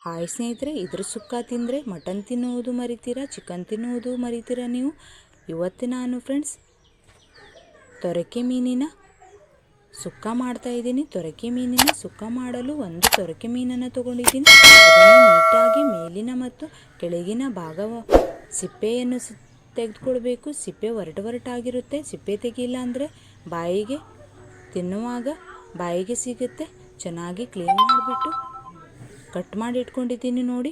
Hi ಸ್ನೇಹಿತರೆ, ಇದ್ರ ಸುಕ್ಕ ತಿಂದರೆ ಮಟನ್ ತಿನ್ನುವುದು ಮರಿತೀರಾ, ಚಿಕನ್ ತಿನ್ನುವುದು ಮರಿತೀರಾ ನೀವು. ಇವತ್ತು ನಾನು ಫ್ರೆಂಡ್ಸ್ ತೊರಕೆ ಮೀನಿನ ಸುಕ್ಕ ಮಾಡ್ತಾ ಇದ್ದೀನಿ. ತೊರಕೆ ಮೀನಿನ ಸುಕ್ಕ ಮಾಡಲು ಒಂದು ತೊರಕೆ ಮೀನನ್ನು ತಗೊಂಡಿದ್ದೀನಿ. ಅದನ್ನು ನೀಟಾಗಿ ಮೇಲಿನ ಮತ್ತು ಕೆಳಗಿನ ಭಾಗ ಸಿಪ್ಪೆಯನ್ನು ತೆಗೆದುಕೊಳ್ಬೇಕು. ಸಿಪ್ಪೆ ಒರಟಾಗಿರುತ್ತೆ. ಸಿಪ್ಪೆ ತೆಗಿಲ್ಲ ಅಂದರೆ ಬಾಯಿಗೆ ತಿನ್ನುವಾಗ ಬಾಯಿಗೆ ಸಿಗುತ್ತೆ. ಚೆನ್ನಾಗಿ ಕ್ಲೀನ್ ಮಾಡಿಬಿಟ್ಟು ಕಟ್ ಮಾಡಿ ಇಟ್ಕೊಂಡಿದ್ದೀನಿ ನೋಡಿ.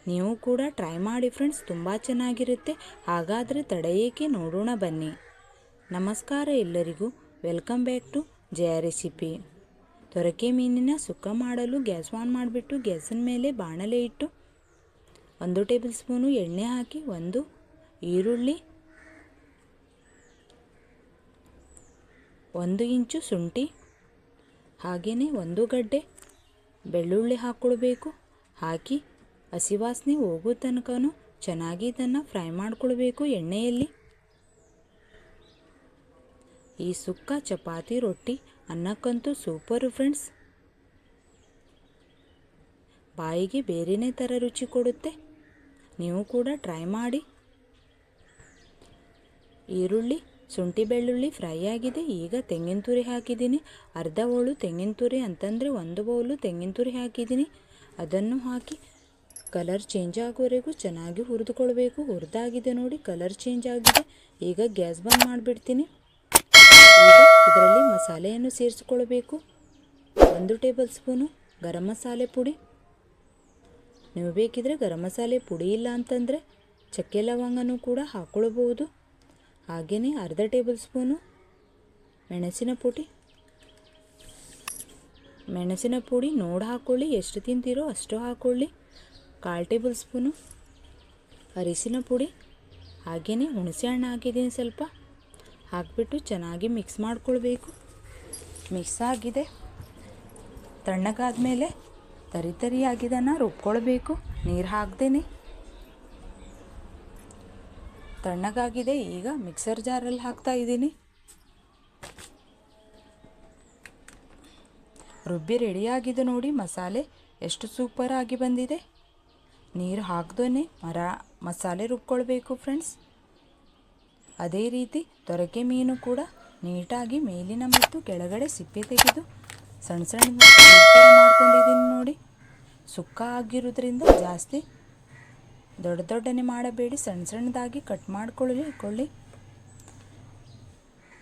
ನೀವು ಕೂಡ ಟ್ರೈ ಮಾಡಿ ಫ್ರೆಂಡ್ಸ್, ತುಂಬ ಚೆನ್ನಾಗಿರುತ್ತೆ. ಹಾಗಾದರೆ ತಡೆಯೇಕೆ, ನೋಡೋಣ ಬನ್ನಿ. ನಮಸ್ಕಾರ ಎಲ್ಲರಿಗೂ, welcome back to Jaya recipe. ತೊರಕೆ ಮೀನಿನ ಸುಕ್ಕ ಮಾಡಲು ಗ್ಯಾಸ್ ಆನ್ ಮಾಡಿಬಿಟ್ಟು ಗ್ಯಾಸಿನ ಮೇಲೆ ಬಾಣಲೆ ಇಟ್ಟು 1 ಟೇಬಲ್ ಸ್ಪೂನು ಎಣ್ಣೆ ಹಾಕಿ, 1 ಈರುಳ್ಳಿ, 1 ಇಂಚು ಶುಂಠಿ, ಹಾಗೆಯೇ 1 ಗಡ್ಡೆ ಬೆಳ್ಳುಳ್ಳಿ ಹಾಕ್ಕೊಳ್ಬೇಕು. ಹಾಕಿ ಹಸಿ ವಾಸನೆ ಹೋಗೋ ತನಕ ಚೆನ್ನಾಗಿ ಇದನ್ನು ಫ್ರೈ ಮಾಡ್ಕೊಳ್ಬೇಕು ಎಣ್ಣೆಯಲ್ಲಿ. ಈ ಸುಕ್ಕ ಚಪಾತಿ, ರೊಟ್ಟಿ, ಅನ್ನಕ್ಕಂತೂ ಸೂಪರು ಫ್ರೆಂಡ್ಸ್. ಬಾಯಿಗೆ ಬೇರೆನೇ ಥರ ರುಚಿ ಕೊಡುತ್ತೆ. ನೀವು ಕೂಡ ಟ್ರೈ ಮಾಡಿ. ಈರುಳ್ಳಿ, ಶುಂಠಿ, ಬೆಳ್ಳುಳ್ಳಿ ಫ್ರೈ ಆಗಿದೆ. ಈಗ ತೆಂಗಿನ ತುರಿ ಹಾಕಿದ್ದೀನಿ. ಅರ್ಧ ಬೌಲು ತೆಂಗಿನ ತುರಿ ಅಂತಂದರೆ 1 ಬೌಲು ತೆಂಗಿನ ತುರಿ ಹಾಕಿದ್ದೀನಿ. ಅದನ್ನು ಹಾಕಿ ಕಲರ್ ಚೇಂಜ್ ಆಗೋವರೆಗೂ ಚೆನ್ನಾಗಿ ಹುರಿದುಕೊಳ್ಬೇಕು. ಹುರಿದಾಗಿದೆ ನೋಡಿ, ಕಲರ್ ಚೇಂಜ್ ಆಗಿದೆ. ಈಗ ಗ್ಯಾಸ್ ಬಂದ್ ಮಾಡಿಬಿಡ್ತೀನಿ. ಈಗ ಇದರಲ್ಲಿ ಮಸಾಲೆಯನ್ನು ಸೇರಿಸ್ಕೊಳ್ಬೇಕು. 1 ಟೇಬಲ್ ಸ್ಪೂನು ಗರಂ ಮಸಾಲೆ ಪುಡಿ. ನೀವು ಬೇಕಿದ್ರೆ ಗರಂ ಮಸಾಲೆ ಪುಡಿ ಇಲ್ಲ ಅಂತಂದರೆ ಚಕ್ಕೆ ಲವಂಗನೂ ಕೂಡ ಹಾಕ್ಕೊಳ್ಬೋದು. ಹಾಗೆಯೇ ಅರ್ಧ ಟೇಬಲ್ ಸ್ಪೂನು ಮೆಣಸಿನ ಪುಡಿ ನೋಡಿ ಹಾಕ್ಕೊಳ್ಳಿ. ಎಷ್ಟು ತಿಂತೀರೋ ಅಷ್ಟು ಹಾಕ್ಕೊಳ್ಳಿ. 1/4 ಟೇಬಲ್ ಸ್ಪೂನು ಅರಿಶಿನ ಪುಡಿ, ಹಾಗೆಯೇ ಹುಣಸೆ ಹಣ್ಣು ಹಾಕಿದ್ದೀನಿ ಸ್ವಲ್ಪ. ಹಾಕಿಬಿಟ್ಟು ಚೆನ್ನಾಗಿ ಮಿಕ್ಸ್ ಮಾಡ್ಕೊಳ್ಬೇಕು. ಮಿಕ್ಸ್ ಆಗಿದೆ. ತಣ್ಣಗಾದ್ಮೇಲೆ ತರಿಯಾಗಿದ್ದನ್ನು ರುಬ್ಕೊಳ್ಬೇಕು, ನೀರು ಹಾಕ್ದೇನೆ. ತಣ್ಣಗಾಗಿದೆ. ಈಗ ಮಿಕ್ಸರ್ ಜಾರಲ್ಲಿ ಹಾಕ್ತಾ ಇದ್ದೀನಿ. ರುಬ್ಬಿ ರೆಡಿಯಾಗಿದೆ ನೋಡಿ. ಮಸಾಲೆ ಎಷ್ಟು ಸೂಪರ್ ಆಗಿ ಬಂದಿದೆ. ನೀರು ಹಾಕ್ದೇನೆ ಮಸಾಲೆ ರುಬ್ಕೊಳ್ಬೇಕು ಫ್ರೆಂಡ್ಸ್. ಅದೇ ರೀತಿ ತೊರಕೆ ಮೀನು ಕೂಡ ನೀಟಾಗಿ ಮೇಲಿನ ಮತ್ತು ಕೆಳಗಡೆ ಸಿಪ್ಪೆ ತೆಗೆದು ಸಣ್ಣ ಮಾಡ್ಕೊಂಡಿದ್ದೀನಿ ನೋಡಿ. ಸುಕ್ಕ ಆಗಿರೋದ್ರಿಂದ ಜಾಸ್ತಿ ದೊಡ್ಡನೆ ಮಾಡಬೇಡಿ, ಸಣ್ಣದಾಗಿ ಕಟ್ ಮಾಡ್ಕೊಳ್ಳಿ.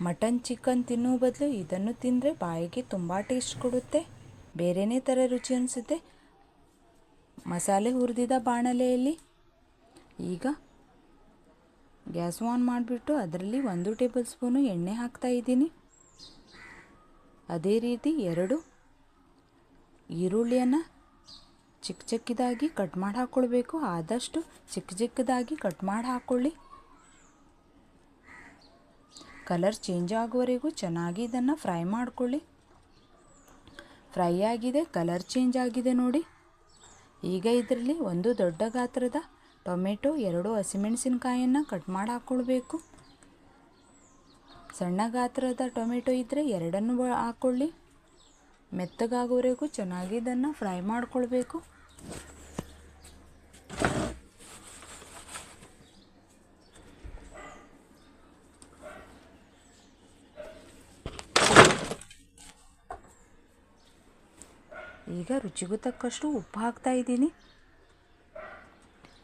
ಮಟನ್, ಚಿಕನ್ ತಿನ್ನುವ ಬದಲು ಇದನ್ನು ತಿಂದರೆ ಬಾಯಿಗೆ ತುಂಬ ಟೇಸ್ಟ್ ಕೊಡುತ್ತೆ. ಬೇರೆಯೇ ಥರ ರುಚಿ ಅನಿಸುತ್ತೆ. ಮಸಾಲೆ ಹುರಿದಿದ್ದ ಬಾಣಲೆಯಲ್ಲಿ ಈಗ ಗ್ಯಾಸ್ ಆನ್ ಮಾಡಿಬಿಟ್ಟು ಅದರಲ್ಲಿ 1 ಟೇಬಲ್ ಸ್ಪೂನು ಎಣ್ಣೆ ಹಾಕ್ತಾ ಇದ್ದೀನಿ. ಅದೇ ರೀತಿ 2 ಈರುಳ್ಳಿಯನ್ನು ಚಿಕ್ಕದಾಗಿ ಕಟ್ ಮಾಡಿ ಹಾಕ್ಕೊಳ್ಬೇಕು. ಆದಷ್ಟು ಚಿಕ್ಕದಾಗಿ ಕಟ್ ಮಾಡಿ ಹಾಕ್ಕೊಳ್ಳಿ. ಕಲರ್ ಚೇಂಜ್ ಆಗುವವರೆಗೂ ಚೆನ್ನಾಗಿ ಇದನ್ನು ಫ್ರೈ ಮಾಡ್ಕೊಳ್ಳಿ. ಫ್ರೈ ಆಗಿದೆ, ಕಲರ್ ಚೇಂಜ್ ಆಗಿದೆ ನೋಡಿ. ಈಗ ಇದರಲ್ಲಿ 1 ದೊಡ್ಡ ಗಾತ್ರದ ಟೊಮೆಟೊ, 2 ಹಸಿಮೆಣಸಿನಕಾಯಿಯನ್ನು ಕಟ್ ಮಾಡಿ ಹಾಕ್ಕೊಳ್ಬೇಕು. ಸಣ್ಣ ಗಾತ್ರದ ಟೊಮೆಟೊ ಇದ್ದರೆ 2 ಹಾಕ್ಕೊಳ್ಳಿ. ಮೆತ್ತಗಾಗೋವರೆಗೂ ಚೆನ್ನಾಗಿ ಇದನ್ನು ಫ್ರೈ ಮಾಡ್ಕೊಳ್ಬೇಕು. ಈಗ ರುಚಿಗೂ ತಕ್ಕಷ್ಟು ಉಪ್ಪು ಹಾಕ್ತಾ ಇದ್ದೀನಿ.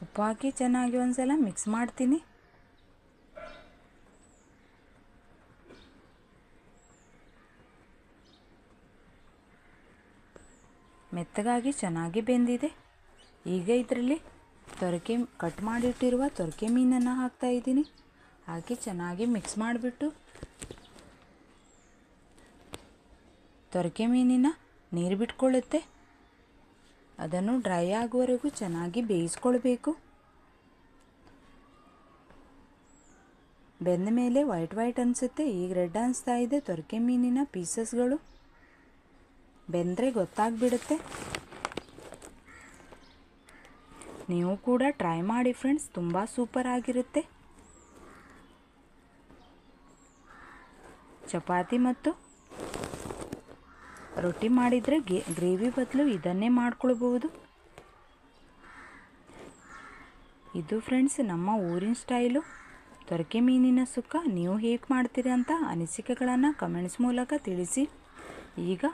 ಉಪ್ಪು ಹಾಕಿ ಚೆನ್ನಾಗಿ ಒಂದ್ಸಲ ಮಿಕ್ಸ್ ಮಾಡ್ತೀನಿ. ಮೆತ್ತಗಾಗಿ ಚೆನ್ನಾಗಿ ಬೆಂದಿದೆ. ಈಗ ಇದರಲ್ಲಿ ಕಟ್ ಮಾಡಿಟ್ಟಿರುವ ತೊರಕೆ ಮೀನನ್ನು ಹಾಕ್ತಾ ಇದ್ದೀನಿ. ಹಾಕಿ ಚೆನ್ನಾಗಿ ಮಿಕ್ಸ್ ಮಾಡಿಬಿಟ್ಟು ತೊರಕೆ ಮೀನಿನ ನೀರು ಬಿಟ್ಕೊಳ್ಳುತ್ತೆ. ಅದನ್ನು ಡ್ರೈ ಆಗುವವರೆಗೂ ಚೆನ್ನಾಗಿ ಬೇಯಿಸ್ಕೊಳ್ಬೇಕು. ಬೆಂದ ಮೇಲೆ ವೈಟ್ ಅನಿಸುತ್ತೆ. ಈಗ ರೆಡ್ ಅನಿಸ್ತಾ ಇದೆ. ತೊರಕೆ ಮೀನಿನ ಪೀಸಸ್ಗಳು ಬೆಂದರೆ ಗೊತ್ತಾಗ್ಬಿಡುತ್ತೆ. ನೀವು ಕೂಡ ಟ್ರೈ ಮಾಡಿ ಫ್ರೆಂಡ್ಸ್, ತುಂಬ ಸೂಪರ್ ಆಗಿರುತ್ತೆ. ಚಪಾತಿ ಮತ್ತು ರೊಟ್ಟಿ ಮಾಡಿದರೆ ಗ್ರೇವಿ ಬದಲು ಇದನ್ನೇ ಮಾಡ್ಕೊಳ್ಬೋದು. ಇದು ಫ್ರೆಂಡ್ಸ್ ನಮ್ಮ ಊರಿನ ಸ್ಟೈಲು ತೊರಕೆ ಮೀನಿನ ಸುಕ್ಕ. ನೀವು ಹೇಗೆ ಮಾಡ್ತೀರಿ ಅಂತ ಅನಿಸಿಕೆಗಳನ್ನು ಕಮೆಂಟ್ಸ್ ಮೂಲಕ ತಿಳಿಸಿ. ಈಗ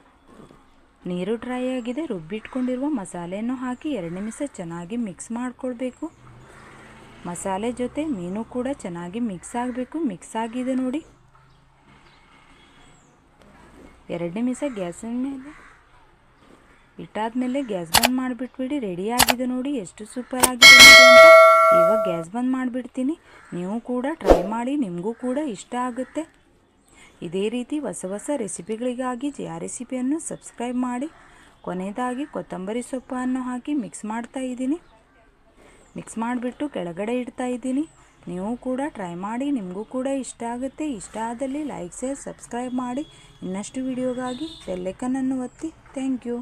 ನೀರು ಡ್ರೈ ಆಗಿದೆ. ರುಬ್ಬಿಟ್ಕೊಂಡಿರುವ ಮಸಾಲೆಯನ್ನು ಹಾಕಿ 2 ನಿಮಿಷ ಚೆನ್ನಾಗಿ ಮಿಕ್ಸ್ ಮಾಡಿಕೊಳ್ಬೇಕು. ಮಸಾಲೆ ಜೊತೆ ಮೀನು ಕೂಡ ಚೆನ್ನಾಗಿ ಮಿಕ್ಸ್ ಆಗಬೇಕು. ಮಿಕ್ಸ್ ಆಗಿದೆ ನೋಡಿ. 2 ನಿಮಿಷ ಗ್ಯಾಸಿನ ಮೇಲೆ ಇಟ್ಟಾದ್ಮೇಲೆ ಗ್ಯಾಸ್ ಬಂದ್ ಮಾಡಿಬಿಟ್ಬಿಡಿ. ರೆಡಿ ಆಗಿದೆ ನೋಡಿ, ಎಷ್ಟು ಸೂಪರ್ ಆಗಿದೆ ಅಂತ. ಇವಾಗ ಗ್ಯಾಸ್ ಬಂದ್ ಮಾಡಿಬಿಡ್ತೀನಿ. ನೀವು ಕೂಡ ಟ್ರೈ ಮಾಡಿ, ನಿಮಗೂ ಕೂಡ ಇಷ್ಟ ಆಗುತ್ತೆ. ಇದೇ ರೀತಿ ಹೊಸ ರೆಸಿಪಿಗಳಿಗಾಗಿ ಜಯ ರೆಸಿಪಿಯನ್ನು ಸಬ್ಸ್ಕ್ರೈಬ್ ಮಾಡಿ. ಕೊನೆಯದಾಗಿ ಕೊತ್ತಂಬರಿ ಸೊಪ್ಪನ್ನು ಹಾಕಿ ಮಿಕ್ಸ್ ಮಾಡ್ತಾ ಇದ್ದೀನಿ. ಮಿಕ್ಸ್ ಮಾಡಿಬಿಟ್ಟು ಕೆಳಗಡೆ ಇಡ್ತಾ ಇದ್ದೀನಿ. ನೀವು ಕೂಡ ಟ್ರೈ ಮಾಡಿ, ನಿಮಗೂ ಕೂಡ ಇಷ್ಟ ಆಗುತ್ತೆ. ಇಷ್ಟ ಆದಲ್ಲಿ ಲೈಕ್, ಶೇರ್, ಸಬ್ಸ್ಕ್ರೈಬ್ ಮಾಡಿ. ಇನ್ನಷ್ಟು ವಿಡಿಯೋಗಾಗಿ ಬೆಲ್ ಐಕಾನ್ ಅನ್ನು ಒತ್ತಿ. Thank you.